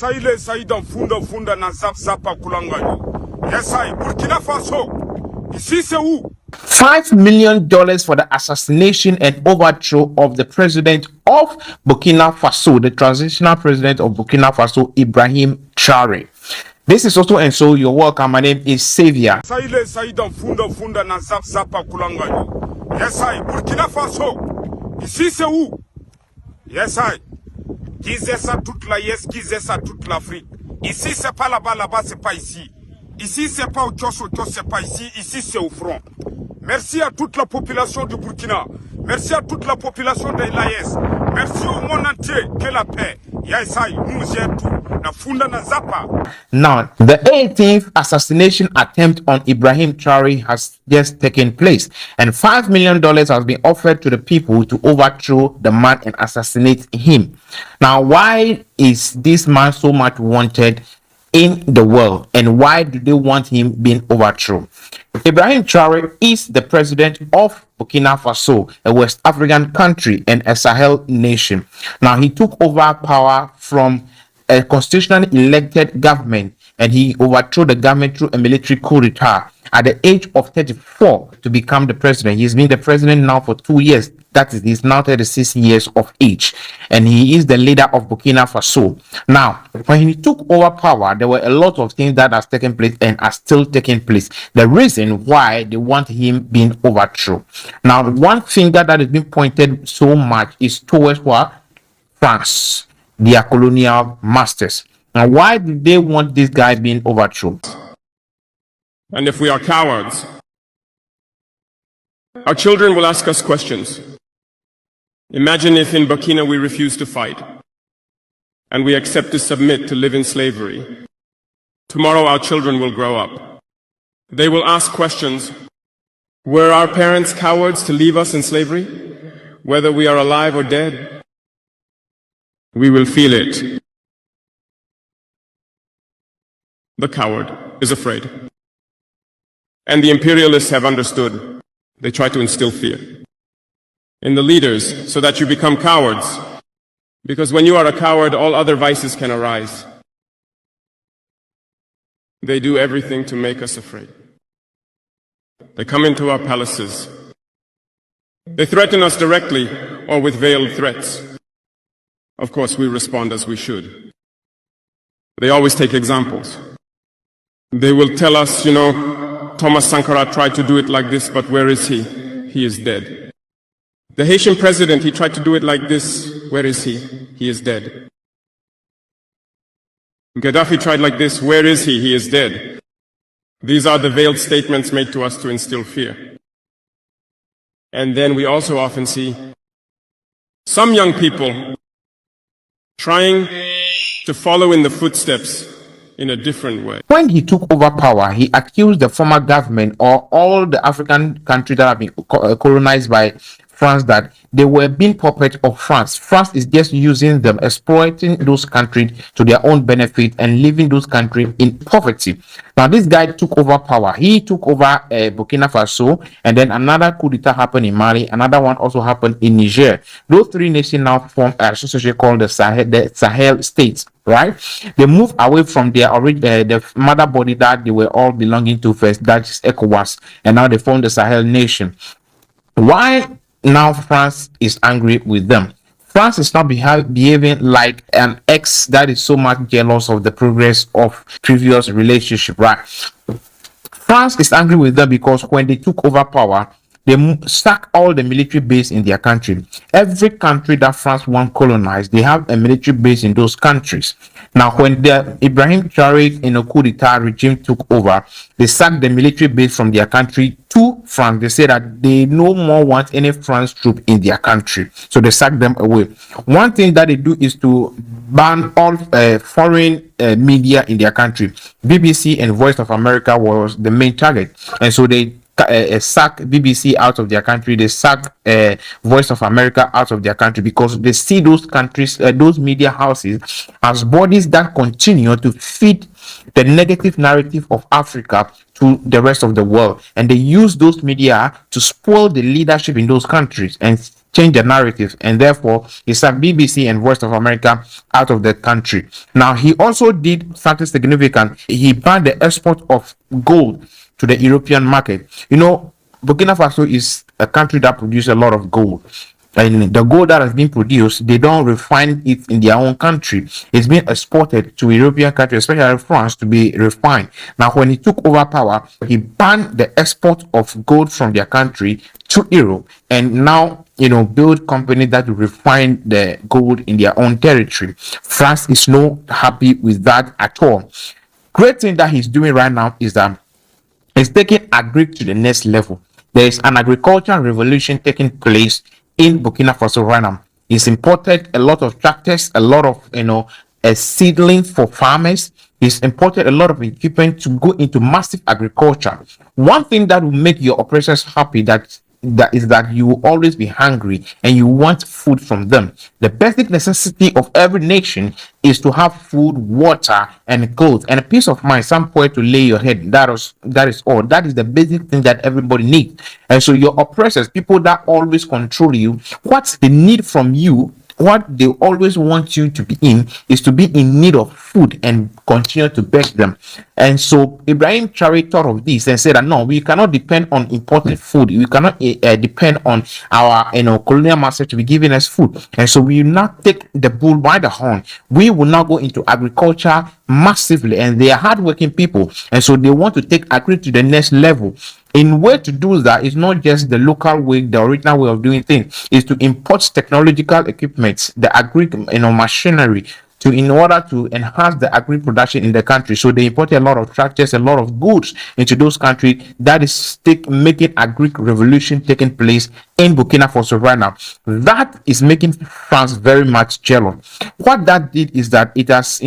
Saile Saïda Funda na Zapa Kulangayo. Yes, I Burkina Faso. Ici c'est où? $5 million for the assassination and overthrow of the president of Burkina Faso, the transitional president of Burkina Faso, Ibrahim Traore. This is also and so you're welcome. My name is Xavier. Saile Saïda Funda na Zapa Kulangayo. Yes, I Burkina Faso. Ici c'est où? Yes, I. Disait ça toute la yes, disait ça toute l'Afrique. Ici c'est pas là-bas, c'est pas ici. Ici c'est pas au Tchos, c'est pas ici. Ici c'est au front. Merci à toute la population du Burkina. Merci à toute la population de l'AES. Merci au monde entier. Que la paix. Yaisai, nous tout. Na funda na zapa. Now, the 18th assassination attempt on Ibrahim Traore has just taken place, and $5 million has been offered to the people to overthrow the man and assassinate him. Now, why is this man so much wanted in the world, and why do they want him being overthrown? Ibrahim Traore is the president of Burkina Faso, a West African country and a Sahel nation. Now, he took over power from a constitutionally elected government, and he overthrew the government through a military coup d'etat at the age of 34 to become the president. He's been the president now for 2 years. That is, he's now 36 years of age, and he is the leader of Burkina Faso. Now, when he took over power, there were a lot of things that has taken place and are still taking place. The reason why they want him being overthrown. Now, one finger that has been pointed so much is towards what? France, their colonial masters. Now, why do they want this guy being overthrown? And if we are cowards, our children will ask us questions. Imagine if in Burkina we refuse to fight and we accept to submit to live in slavery. Tomorrow our children will grow up. They will ask questions. Were our parents cowards to leave us in slavery? Whether we are alive or dead, we will feel it. The coward is afraid. And the imperialists have understood. They try to instill fear in the leaders so that you become cowards. Because when you are a coward, all other vices can arise. They do everything to make us afraid. They come into our palaces. They threaten us directly or with veiled threats. Of course, we respond as we should. They always take examples. They will tell us, Thomas Sankara tried to do it like this, but where is he? He is dead. The Haitian president, he tried to do it like this. Where is he? He is dead. Gaddafi tried like this. Where is he? He is dead. These are the veiled statements made to us to instill fear. And then we also often see some young people trying to follow in the footsteps in a different way. When he took over power, he accused the former government or all the African countries that have been colonized by France that they were being puppets of France. France is just using them, exploiting those countries to their own benefit and leaving those countries in poverty. Now, this guy took over power. He took over Burkina Faso, and then another coup d'etat happened in Mali. Another one also happened in Niger. Those three nations now form an association called the Sahel states. Right? They moved away from their the mother body that they were all belonging to first, that is ECOWAS, and now they form the Sahel nation. Why now France is angry with them? France is not behaving like an ex that is so much jealous of the progress of previous relationship, right? France is angry with them because when they took over power, they sacked all the military base in their country. Every country that France won't colonize, they have a military base in those countries. Now, when the Ibrahim Traore in a coup d'etat regime took over, they sacked the military base from their country to France. They say that they no more want any France troop in their country, so they sacked them away. One thing that they do is to ban all foreign media in their country. BBC and Voice of America was the main target, and so they sack BBC out of their country. They sack Voice of America out of their country because they see those countries, those media houses, as bodies that continue to feed the negative narrative of Africa to the rest of the world, and they use those media to spoil the leadership in those countries and change the narrative, and therefore he sent BBC and Voice of America out of the country. Now, he also did something significant. He banned the export of gold to the European market. You know, Burkina Faso is a country that produces a lot of gold. And the gold that has been produced, they don't refine it in their own country. It's been exported to European countries, especially France, to be refined. Now, when he took over power, he banned the export of gold from their country to Europe, and now, you know, build companies that refine the gold in their own territory. France is not happy with that at all. Great thing that he's doing right now is that it's taking agri to the next level. There is an agricultural revolution taking place in Burkina Faso right now. He's imported a lot of tractors, a lot of a seedling for farmers. He's imported a lot of equipment to go into massive agriculture. One thing that will make your oppressors happy that is that you will always be hungry and you want food from them. The basic necessity of every nation is to have food, water, and clothes, and a peace of mind, somewhere to lay your head. That is all. That is the basic thing that everybody needs. And so your oppressors, people that always control you, what's the need from you? What they always want you to be in is to be in need of food and continue to beg them. And so Ibrahim Traore thought of this and said that no, we cannot depend on imported food. We cannot depend on our colonial master to be giving us food. And so we will not take the bull by the horn. We will now go into agriculture massively, and they are hardworking people, and so they want to take agri to the next level. In way to do that is not just the local way, the original way of doing things, is to import technological equipment, the agri machinery, in order to enhance the agri production in the country. So they import a lot of tractors, a lot of goods into those countries. That is making agri revolution taking place in Burkina Faso right now. That is making France very much jealous. What that did is that it has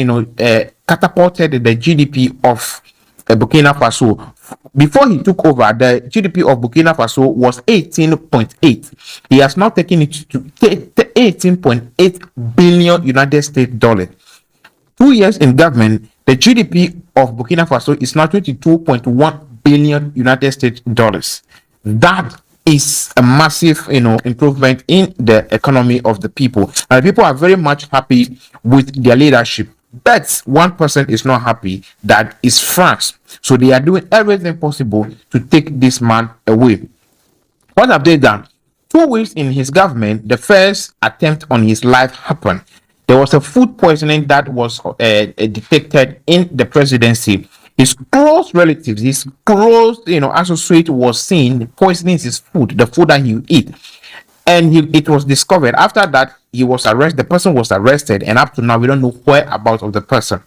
catapulted the GDP of Burkina Faso. Before he took over, the GDP of Burkina Faso was 18.8. He has now taken it to 18.8 billion United States dollars. 2 years in government, the GDP of Burkina Faso is now 22.1 billion United States dollars. That is a massive, improvement in the economy of the people. And people are very much happy with their leadership. But one person is not happy, that is France. So they are doing everything possible to take this man away. What have they done? 2 weeks in his government, the first attempt on his life happened. There was a food poisoning that was detected in the presidency. His close relatives, his close associate was seen poisoning his food, the food that he would eat. And it was discovered. After that, he was arrested. The person was arrested, and up to now, we don't know whereabouts of the person.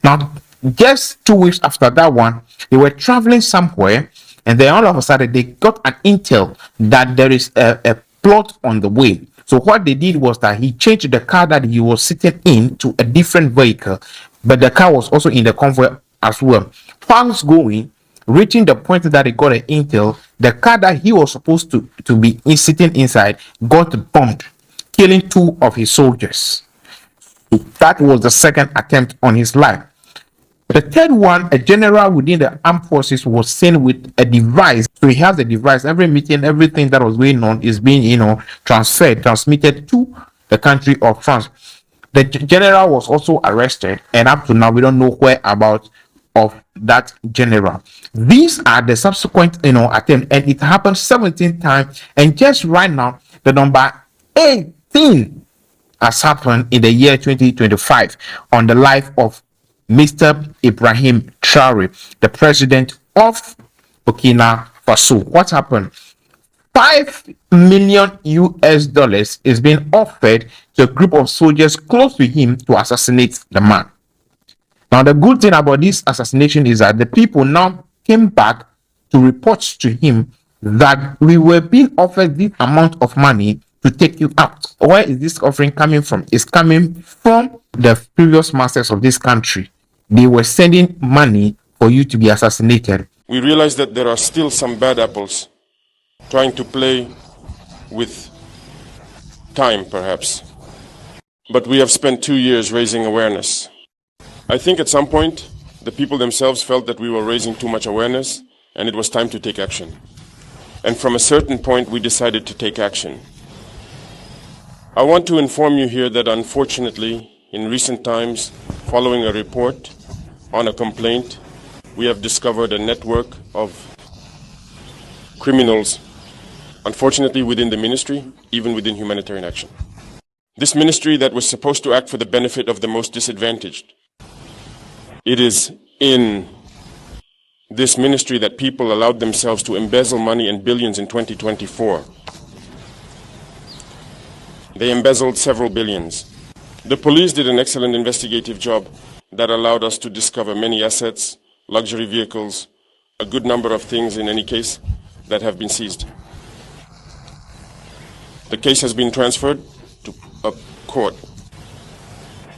Now, just 2 weeks after that one, they were traveling somewhere, and then all of a sudden, they got an intel that there is a plot on the way. So what they did was that he changed the car that he was sitting in to a different vehicle, but the car was also in the convoy as well. Whilst going, reaching the point that he got an intel, the car that he was supposed to be sitting inside got bombed, killing 2 of his soldiers. That was the second attempt on his life. The third one, a general within the armed forces was seen with a device. So he has a device. Every meeting, everything that was going on is being, transmitted to the country of France. The general was also arrested, and up to now, we don't know whereabouts of that general. These are the subsequent attempts, and it happened 17 times. And just right now, the number 18 has happened in the year 2025 on the life of Mr. Ibrahim Traore, the president of Burkina Faso. What happened? $5 million is being offered to a group of soldiers close to him to assassinate the man. Now, the good thing about this assassination is that the people now came back to report to him that we were being offered this amount of money to take you out. Where is this offering coming from? It's coming from the previous masters of this country. They were sending money for you to be assassinated. We realize that there are still some bad apples trying to play with time, perhaps. But we have spent 2 years raising awareness. I think at some point, the people themselves felt that we were raising too much awareness, and it was time to take action. And from a certain point, we decided to take action. I want to inform you here that unfortunately, in recent times, following a report on a complaint, we have discovered a network of criminals, unfortunately within the ministry, even within humanitarian action. This ministry that was supposed to act for the benefit of the most disadvantaged. It is in this ministry that people allowed themselves to embezzle money in billions in 2024. They embezzled several billions. The police did an excellent investigative job that allowed us to discover many assets, luxury vehicles, a good number of things in any case that have been seized. The case has been transferred to a court.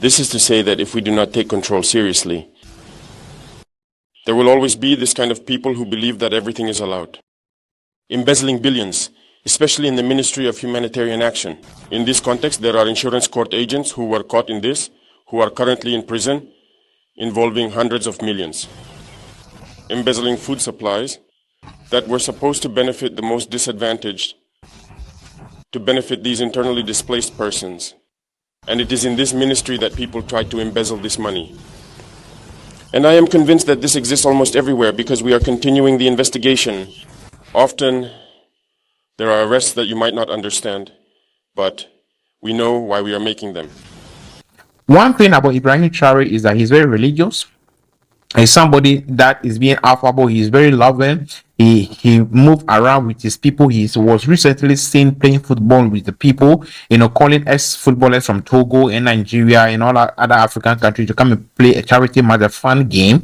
This is to say that if we do not take control seriously, there will always be this kind of people who believe that everything is allowed. Embezzling billions, especially in the Ministry of Humanitarian Action. In this context, there are insurance court agents who were caught in this, who are currently in prison, involving hundreds of millions. Embezzling food supplies that were supposed to benefit the most disadvantaged, to benefit these internally displaced persons. And it is in this ministry that people try to embezzle this money. And I am convinced that this exists almost everywhere because we are continuing the investigation. Often, there are arrests that you might not understand, but we know why we are making them. One thing about Ibrahim Traore is that he's very religious. He's somebody that is being affable. He's very loving. He moved around with his people. He was recently seen playing football with the people, calling ex-footballers from Togo and Nigeria and all other African countries to come and play a charity match, a fun game.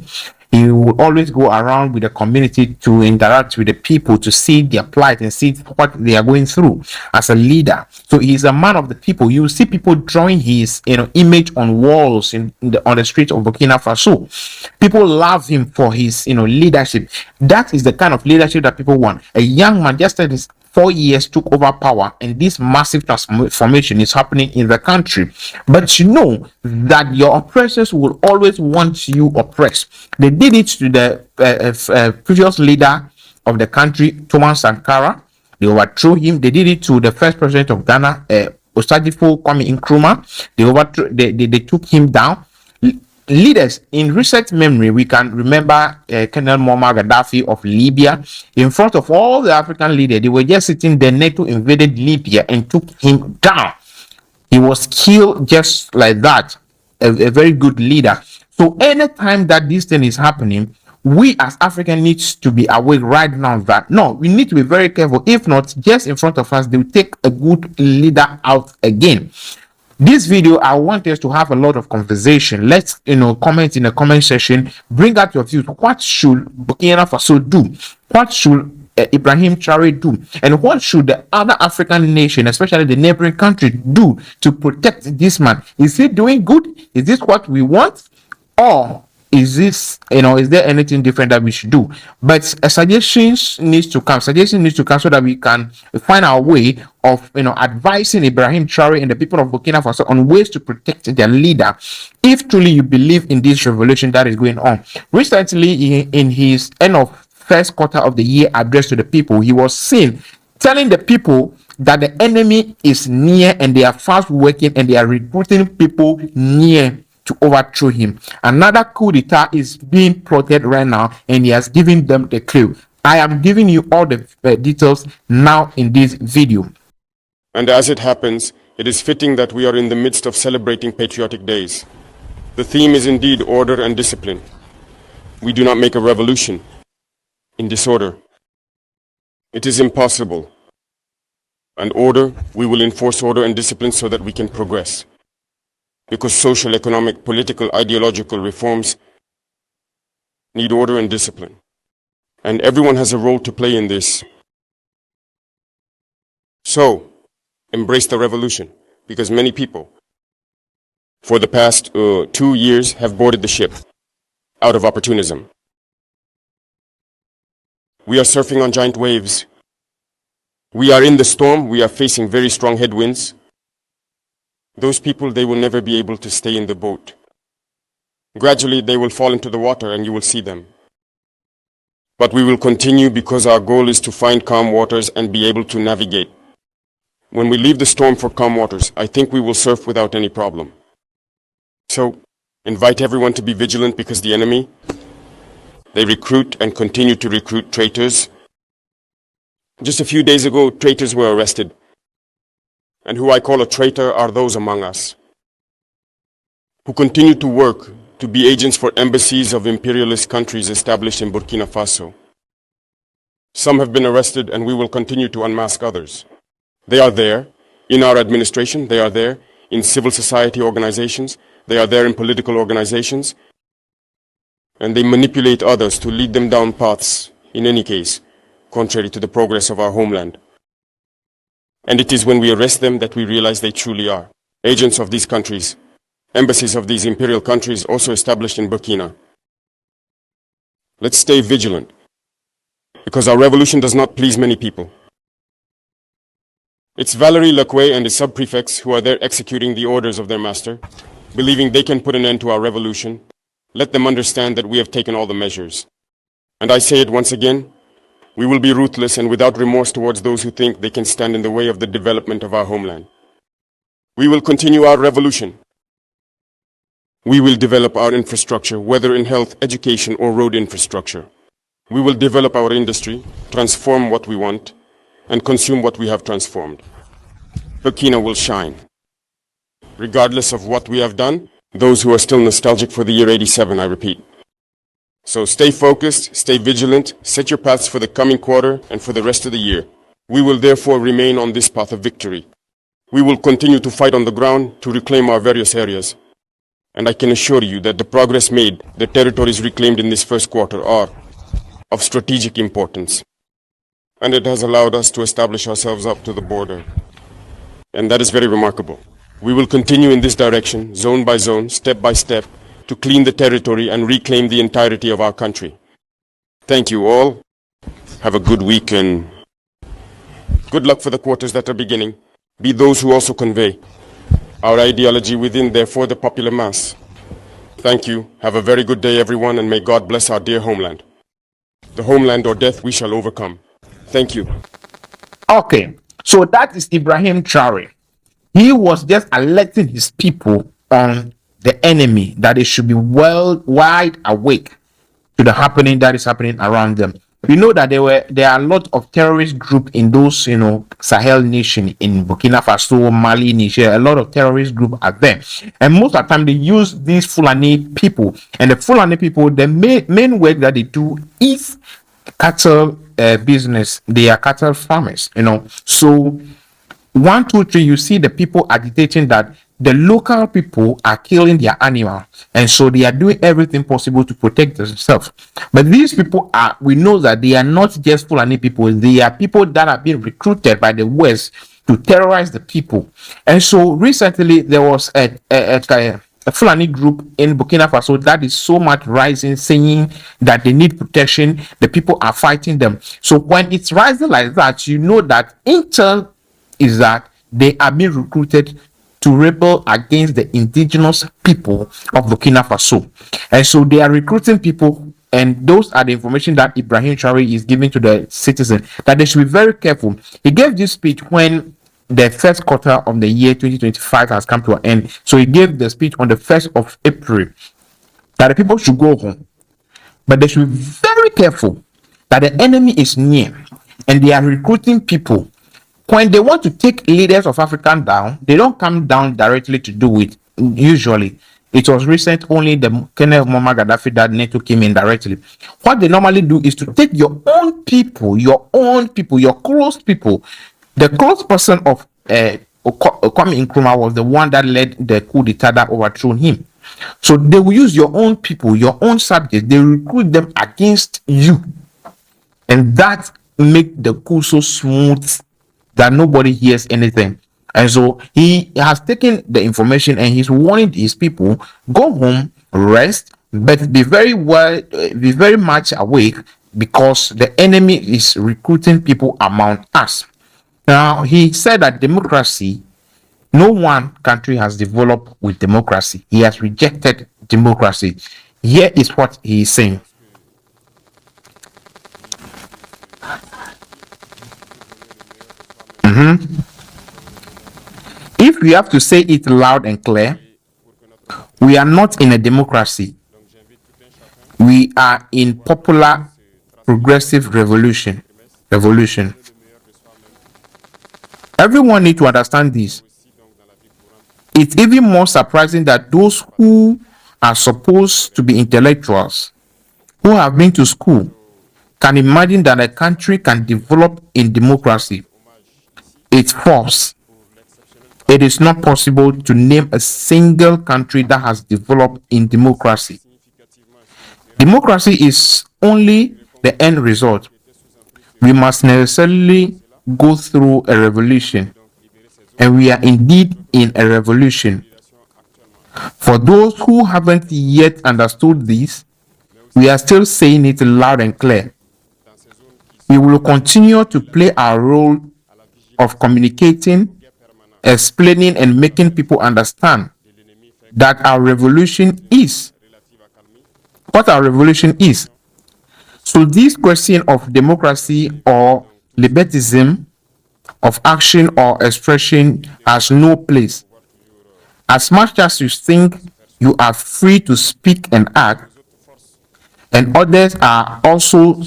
He will always go around with the community to interact with the people, to see their plight and see what they are going through as a leader. So he's a man of the people. You see people drawing his image on walls on the streets of Burkina Faso. People love him for his leadership. That is the kind of leadership that people want. A young man just at his 4 years took over power, and this massive transformation is happening in the country. But you know that your oppressors will always want you oppressed. They did it to the previous leader of the country, Thomas Sankara. They overthrew him. They did it to the first president of Ghana, Osadifo Kwame Nkrumah. They took him down. Leaders in recent memory, we can remember Colonel Muammar Gaddafi of Libya. In front of all the African leaders, they were just sitting there. NATO invaded Libya and took him down. He was killed just like that. A very good leader. So anytime that this thing is happening, we as Africans need to be awake right now that no, we need to be very careful. If not, just in front of us, they will take a good leader out again. This video, I want us to have a lot of conversation. Let's comment in the comment section. Bring out your views. What should Burkina Faso do? What should Ibrahim Traore do? And what should the other African nation, especially the neighboring country, do to protect this man? Is he doing good? Is this what we want? Or is this, is there anything different that we should do? But suggestions needs to come so that we can find our way of advising Ibrahim Traore and the people of Burkina Faso on ways to protect their leader, if truly you believe in this revolution that is going on. Recently, in his end of first quarter of the year address to the people, he was seen telling the people that the enemy is near and they are fast working and they are recruiting people near to overthrow him. Another coup d'etat is being plotted right now, and he has given them the clue. I am giving you all the details now in this video. And as it happens, it is fitting that we are in the midst of celebrating patriotic days. The theme is indeed order and discipline. We do not make a revolution in disorder. It is impossible. And order, we will enforce order and discipline so that we can progress. Because social, economic, political, ideological reforms need order and discipline. And everyone has a role to play in this. So, embrace the revolution, because many people, for the past 2 years, have boarded the ship out of opportunism. We are surfing on giant waves. We are in the storm. We are facing very strong headwinds. Those people, they will never be able to stay in the boat. Gradually, they will fall into the water and you will see them. But we will continue because our goal is to find calm waters and be able to navigate. when we leave the storm for calm waters, I think we will surf without any problem. So, invite everyone to be vigilant because the enemy, they recruit and continue to recruit traitors. Just a few days ago, traitors were arrested. And who I call a traitor are those among us who continue to work to be agents for embassies of imperialist countries established in Burkina Faso. Some have been arrested and we will continue to unmask others. They are there in our administration, they are there in civil society organizations, they are there in political organizations, and they manipulate others to lead them down paths, in any case, contrary to the progress of our homeland. And it is when we arrest them that we realize they truly are agents of these countries, embassies of these imperial countries also established in Burkina. Let's stay vigilant, because our revolution does not please many people. It's Valerie Lacoué and his sub-prefects who are there executing the orders of their master, believing they can put an end to our revolution. Let them understand that we have taken all the measures. And I say it once again, we will be ruthless and without remorse towards those who think they can stand in the way of the development of our homeland. We will continue our revolution. We will develop our infrastructure, whether in health, education, or road infrastructure. We will develop our industry, transform what we want, and consume what we have transformed. Burkina will shine. Regardless of what we have done, those who are still nostalgic for the year 87, I repeat. So stay focused, stay vigilant, set your paths for the coming quarter and for the rest of the year. We will therefore remain on this path of victory. We will continue to fight on the ground to reclaim our various areas. And I can assure you that the progress made, the territories reclaimed in this first quarter are of strategic importance. And it has allowed us to establish ourselves up to the border. And that is very remarkable. We will continue in this direction, zone by zone, step by step, to clean the territory and reclaim the entirety of our country. Thank you all. Have a good week and good luck for the quarters that are beginning. Be those who also convey our ideology within, therefore, the popular mass. Thank you. Have a very good day, everyone, and may God bless our dear homeland. The homeland or death we shall overcome. Thank you. Okay, so that is Ibrahim Traore. He was just alerting his people on the enemy that they should be wide awake to the happening that is happening around them. You know that there are a lot of terrorist groups in those Sahel nation in Burkina Faso, Mali, Niger. A lot of terrorist groups are there, and most of the time they use these Fulani people. And the Fulani people, the main work that they do is cattle business. They are cattle farmers. So 1, 2, 3, you see the people agitating that the local people are killing their animals, and so they are doing everything possible to protect themselves. But these people we know that they are not just Fulani people, they are people that are being recruited by the West to terrorize the people. And so recently there was a Fulani group in Burkina Faso that is so much rising, saying that they need protection. The people are fighting them. So when it's rising like that, you know that intel is that they are being recruited to rebel against the indigenous people of Burkina Faso. And so they are recruiting people, and those are the information that Ibrahim Traore is giving to the citizens, that they should be very careful. He gave this speech when the first quarter of the year 2025 has come to an end. So he gave the speech on the 1st of April that the people should go home, but they should be very careful that the enemy is near and they are recruiting people. When they want to take leaders of Africa down, they don't come down directly to do it. Usually, it was recent only the Colonel Muammar Gaddafi that NATO came in directly. What they normally do is to take your own people, your close people. The close person of Kwame Nkrumah was the one that led the coup d'etat that overthrew him. So they will use your own people, your own subjects. They recruit them against you, and that make the coup so smooth that nobody hears anything. And so he has taken the information and he's warning his people, go home, rest, but be very much awake, because the enemy is recruiting people among us. Now, he said that democracy, no one country has developed with democracy. He has rejected democracy. Here is what he is saying. we have to say it loud and clear, we are not in a democracy. We are in popular progressive revolution. Everyone needs to understand this. It's even more surprising that those who are supposed to be intellectuals, who have been to school, can imagine that a country can develop in democracy. It's false. It is not possible to name a single country that has developed in democracy. Democracy is only the end result. We must necessarily go through a revolution, and we are indeed in a revolution. For those who haven't yet understood this, we are still saying it loud and clear. We will continue to play our role of communicating, explaining, and making people understand that our revolution is what our revolution is. So this question of democracy or liberalism of action or expression has no place. As much as you think you are free to speak and act, and others are also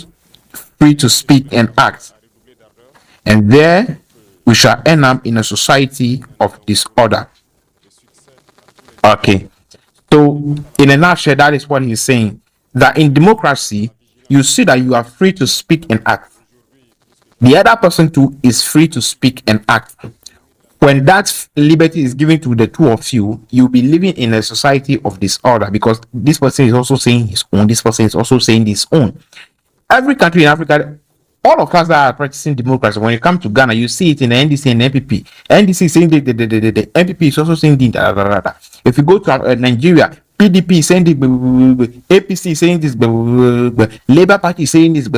free to speak and act, and there we shall end up in a society of disorder. Okay, so in a nutshell, that is what he's saying, that in democracy you see that you are free to speak and act. The other person too is free to speak and act. When that liberty is given to the two of you, you'll be living in a society of disorder, because this person is also saying his own, this person is also saying his own. Every country in Africa, all of us that are practicing democracy, when you come to Ghana, you see it in the NDC and NPP. NDC is saying the NPP is also saying the. If you go to Nigeria, PDP is saying this, APC is saying this, Labour Party is saying this.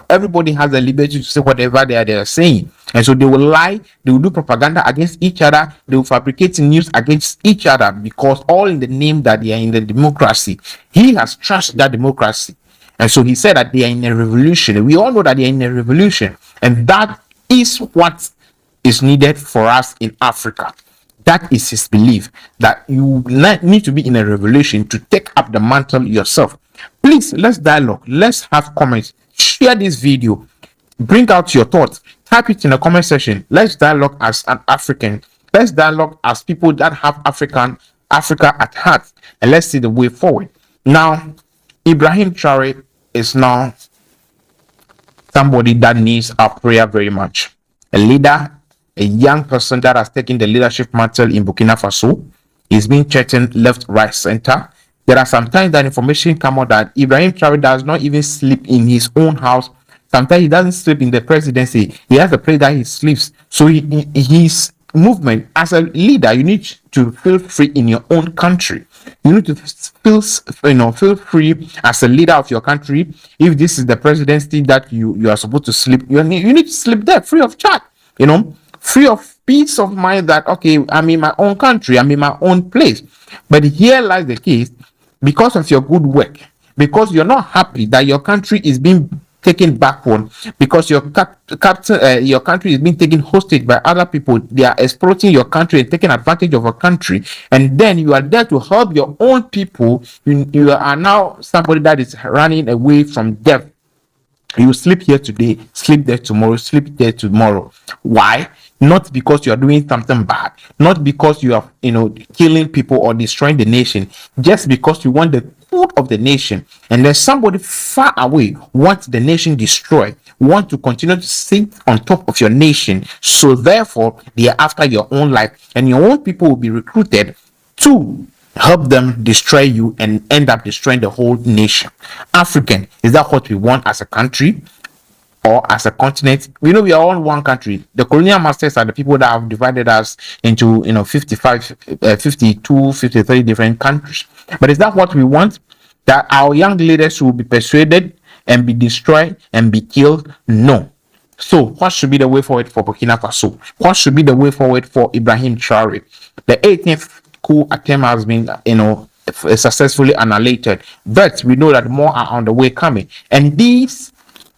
Everybody has the liberty to say whatever they are saying. And so they will lie, they will do propaganda against each other, they will fabricate news against each other, because all in the name that they are in the democracy. He has trashed that democracy. And so he said that they are in a revolution. We all know that they are in a revolution. And that is what is needed for us in Africa. That is his belief, that you need to be in a revolution to take up the mantle yourself. Please, let's dialogue. Let's have comments. Share this video. Bring out your thoughts. Type it in the comment section. Let's dialogue as an African. Let's dialogue as people that have Africa at heart. And let's see the way forward. Now, Ibrahim Traore is now somebody that needs our prayer very much. A leader, a young person that has taken the leadership mantle in Burkina Faso. He's being threatened left, right, center. There are sometimes that information come out that Ibrahim Traore does not even sleep in his own house. Sometimes he doesn't sleep in the presidency. He has a place that he sleeps. So his movement as a leader, you need to feel free in your own country. You need to feel free as a leader of your country. If this is the presidency that you are supposed to sleep, you need to sleep there free of charge. Free of peace of mind that, okay, I'm in my own country, I'm in my own place. But here lies the case, because of your good work, because you're not happy that your country is being taken backward, because your country is being taken hostage by other people. They are exploiting your country and taking advantage of your country, and then you are there to help your own people. You are now somebody that is running away from death. You sleep here today, sleep there tomorrow, sleep there tomorrow. Why? Not because you are doing something bad, not because you are killing people or destroying the nation, just because you want the good of the nation. And there's somebody far away wants the nation destroyed, want to continue to sit on top of your nation. So therefore, they are after your own life, and your own people will be recruited to help them destroy you and end up destroying the whole nation. African, is that what we want as a country or as a continent? We know we are all one country. The colonial masters are the people that have divided us into 55, 52, 53 different countries. But is that what we want? That our young leaders will be persuaded and be destroyed and be killed? No. So what should be the way forward for Burkina Faso? What should be the way forward for Ibrahim Traore? The 18th coup attempt has been successfully annihilated, but we know that more are on the way coming, and these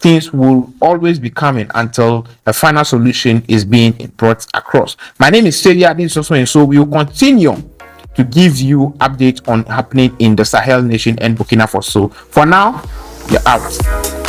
things will always be coming until a final solution is being brought across. My name is Seria. This is also, and so we will continue to give you updates on happening in the Sahel nation and Burkina Faso. For now, you're out.